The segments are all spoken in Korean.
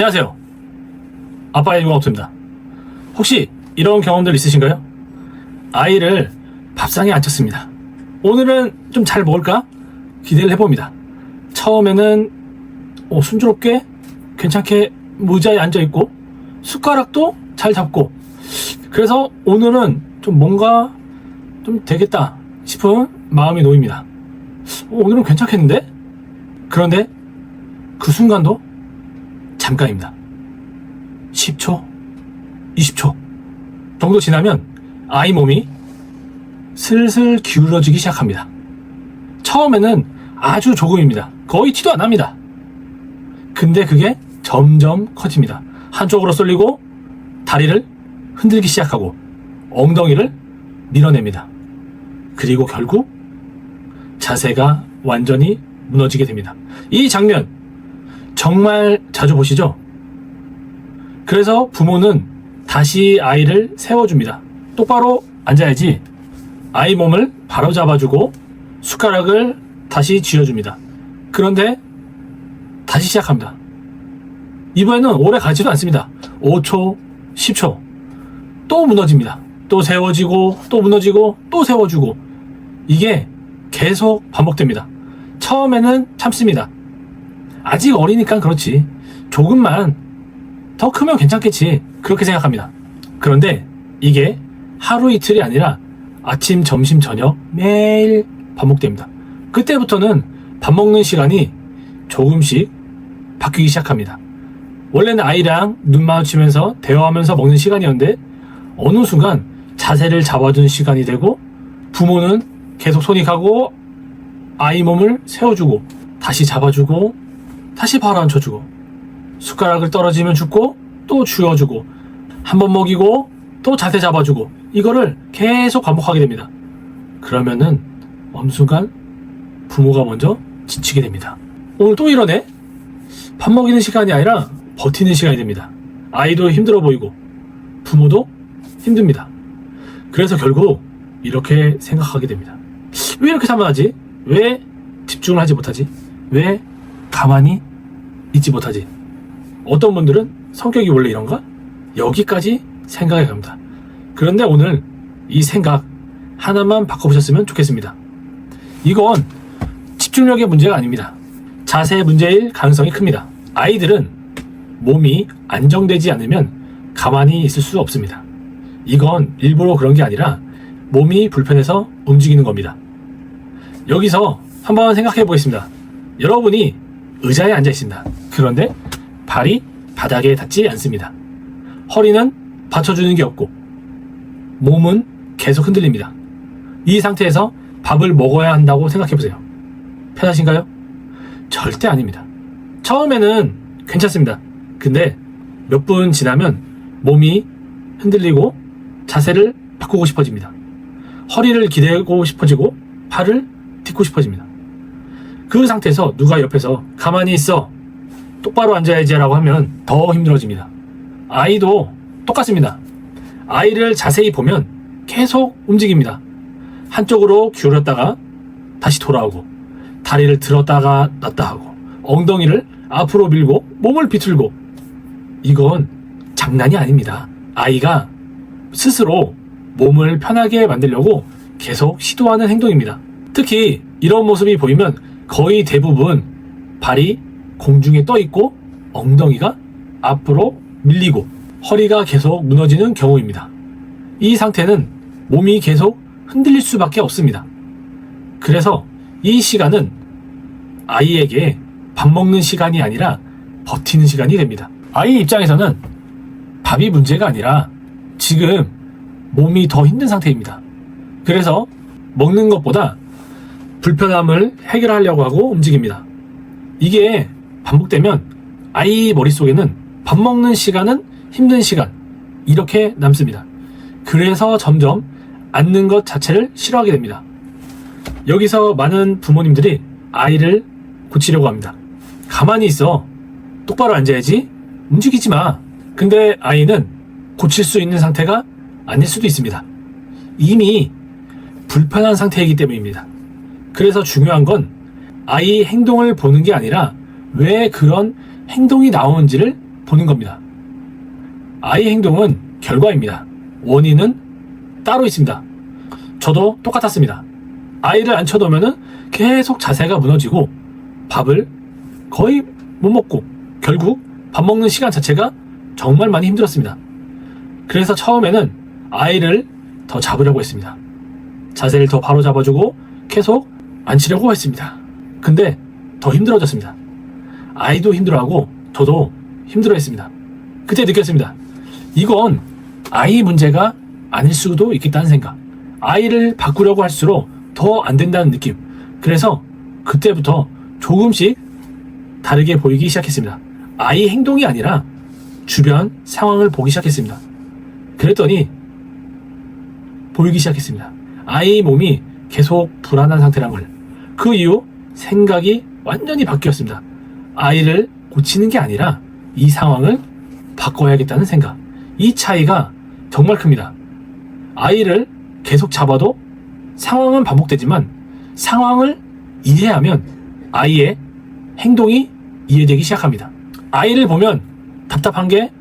안녕하세요. 아빠의 유광옥토입니다. 혹시 이런 경험들 있으신가요? 아이를 밥상에 앉혔습니다. 오늘은 좀 잘 먹을까? 기대를 해봅니다. 처음에는 순조롭게 괜찮게 의자에 앉아있고 숟가락도 잘 잡고, 그래서 오늘은 좀 뭔가 좀 되겠다 싶은 마음이 놓입니다. 오늘은 괜찮겠는데? 그런데 그 순간도 잠깐입니다. 10초, 20초 정도 지나면 아이 몸이 슬슬 기울어지기 시작합니다. 처음에는 아주 조금입니다. 거의 티도 안 납니다. 근데 그게 점점 커집니다. 한쪽으로 쏠리고 다리를 흔들기 시작하고 엉덩이를 밀어냅니다. 그리고 결국 자세가 완전히 무너지게 됩니다. 이 장면 정말 자주 보시죠? 그래서 부모는 다시 아이를 세워줍니다. 똑바로 앉아야지. 아이 몸을 바로 잡아주고 숟가락을 다시 쥐어줍니다. 그런데 다시 시작합니다. 이번에는 오래 가지도 않습니다. 5초, 10초 또 무너집니다. 또 세워지고 또 무너지고 또 세워주고, 이게 계속 반복됩니다. 처음에는 참습니다. 아직 어리니까 그렇지, 조금만 더 크면 괜찮겠지, 그렇게 생각합니다. 그런데 이게 하루 이틀이 아니라 아침, 점심, 저녁 매일 반복됩니다. 그때부터는 밥 먹는 시간이 조금씩 바뀌기 시작합니다. 원래는 아이랑 눈 마주치면서 대화하면서 먹는 시간이었는데 어느 순간 자세를 잡아주는 시간이 되고, 부모는 계속 손이 가고 아이 몸을 세워주고 다시 잡아주고 다시 바로 앉혀주고, 숟가락을 떨어지면 줍고 또 쥐어주고, 한번 먹이고 또 자세 잡아주고, 이거를 계속 반복하게 됩니다. 그러면은 어느 순간 부모가 먼저 지치게 됩니다. 오늘 또 이러네? 밥 먹이는 시간이 아니라 버티는 시간이 됩니다. 아이도 힘들어 보이고 부모도 힘듭니다. 그래서 결국 이렇게 생각하게 됩니다. 왜 이렇게 산만하지? 왜 집중을 하지 못하지? 왜 가만히 있지 못하지? 어떤 분들은 성격이 원래 이런가? 여기까지 생각해 갑니다. 그런데 오늘 이 생각 하나만 바꿔보셨으면 좋겠습니다. 이건 집중력의 문제가 아닙니다. 자세 문제일 가능성이 큽니다. 아이들은 몸이 안정되지 않으면 가만히 있을 수 없습니다. 이건 일부러 그런 게 아니라 몸이 불편해서 움직이는 겁니다. 여기서 한번 생각해 보겠습니다. 여러분이 의자에 앉아 있습니다. 그런데 발이 바닥에 닿지 않습니다. 허리는 받쳐주는 게 없고 몸은 계속 흔들립니다. 이 상태에서 밥을 먹어야 한다고 생각해 보세요. 편하신가요? 절대 아닙니다. 처음에는 괜찮습니다. 근데 몇 분 지나면 몸이 흔들리고 자세를 바꾸고 싶어집니다. 허리를 기대고 싶어지고 팔을 딛고 싶어집니다. 그 상태에서 누가 옆에서 가만히 있어, 똑바로 앉아야지 라고 하면 더 힘들어집니다. 아이도 똑같습니다. 아이를 자세히 보면 계속 움직입니다. 한쪽으로 기울였다가 다시 돌아오고, 다리를 들었다가 놨다 하고, 엉덩이를 앞으로 밀고 몸을 비틀고, 이건 장난이 아닙니다. 아이가 스스로 몸을 편하게 만들려고 계속 시도하는 행동입니다. 특히 이런 모습이 보이면 거의 대부분 발이 공중에 떠 있고 엉덩이가 앞으로 밀리고 허리가 계속 무너지는 경우입니다. 이 상태는 몸이 계속 흔들릴 수밖에 없습니다. 그래서 이 시간은 아이에게 밥 먹는 시간이 아니라 버티는 시간이 됩니다. 아이 입장에서는 밥이 문제가 아니라 지금 몸이 더 힘든 상태입니다. 그래서 먹는 것보다 불편함을 해결하려고 하고 움직입니다. 이게 반복되면 아이 머릿속에는 밥 먹는 시간은 힘든 시간, 이렇게 남습니다. 그래서 점점 앉는 것 자체를 싫어하게 됩니다. 여기서 많은 부모님들이 아이를 고치려고 합니다. 가만히 있어, 똑바로 앉아야지, 움직이지 마. 근데 아이는 고칠 수 있는 상태가 아닐 수도 있습니다. 이미 불편한 상태이기 때문입니다. 그래서 중요한 건 아이 행동을 보는 게 아니라 왜 그런 행동이 나오는지를 보는 겁니다. 아이의 행동은 결과입니다. 원인은 따로 있습니다. 저도 똑같았습니다. 아이를 앉혀놓으면 계속 자세가 무너지고 밥을 거의 못 먹고 결국 밥 먹는 시간 자체가 정말 많이 힘들었습니다. 그래서 처음에는 아이를 더 잡으려고 했습니다. 자세를 더 바로 잡아주고 계속 앉히려고 했습니다. 근데 더 힘들어졌습니다. 아이도 힘들어하고 저도 힘들어했습니다. 그때 느꼈습니다. 이건 아이 문제가 아닐 수도 있겠다는 생각. 아이를 바꾸려고 할수록 더 안 된다는 느낌. 그래서 그때부터 조금씩 다르게 보이기 시작했습니다. 아이 행동이 아니라 주변 상황을 보기 시작했습니다. 그랬더니 보이기 시작했습니다. 아이 몸이 계속 불안한 상태란 걸. 그 이후 생각이 완전히 바뀌었습니다. 아이를 고치는 게 아니라 이 상황을 바꿔야겠다는 생각. 이 차이가 정말 큽니다. 아이를 계속 잡아도 상황은 반복되지만 상황을 이해하면 아이의 행동이 이해되기 시작합니다. 아이를 보면 답답한 게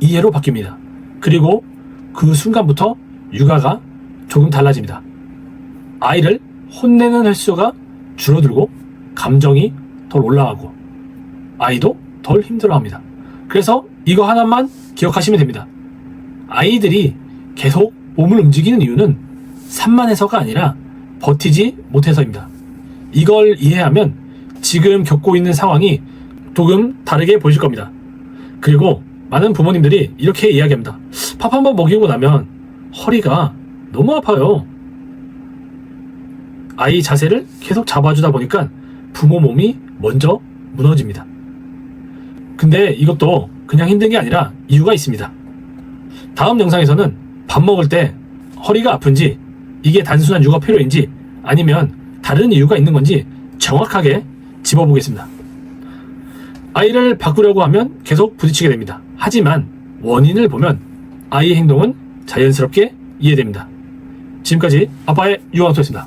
이해로 바뀝니다. 그리고 그 순간부터 육아가 조금 달라집니다. 아이를 혼내는 횟수가 줄어들고 감정이 덜 올라가고 아이도 덜 힘들어합니다. 그래서 이거 하나만 기억하시면 됩니다. 아이들이 계속 몸을 움직이는 이유는 산만해서가 아니라 버티지 못해서입니다. 이걸 이해하면 지금 겪고 있는 상황이 조금 다르게 보실 겁니다. 그리고 많은 부모님들이 이렇게 이야기합니다. 밥 한번 먹이고 나면 허리가 너무 아파요. 아이 자세를 계속 잡아주다 보니까 부모 몸이 먼저 무너집니다. 근데 이것도 그냥 힘든 게 아니라 이유가 있습니다. 다음 영상에서는 밥 먹을 때 허리가 아픈지 이게 단순한 육아 필요인지 아니면 다른 이유가 있는 건지 정확하게 짚어보겠습니다. 아이를 바꾸려고 하면 계속 부딪히게 됩니다. 하지만 원인을 보면 아이의 행동은 자연스럽게 이해됩니다. 지금까지 아빠의 유아원소였습니다.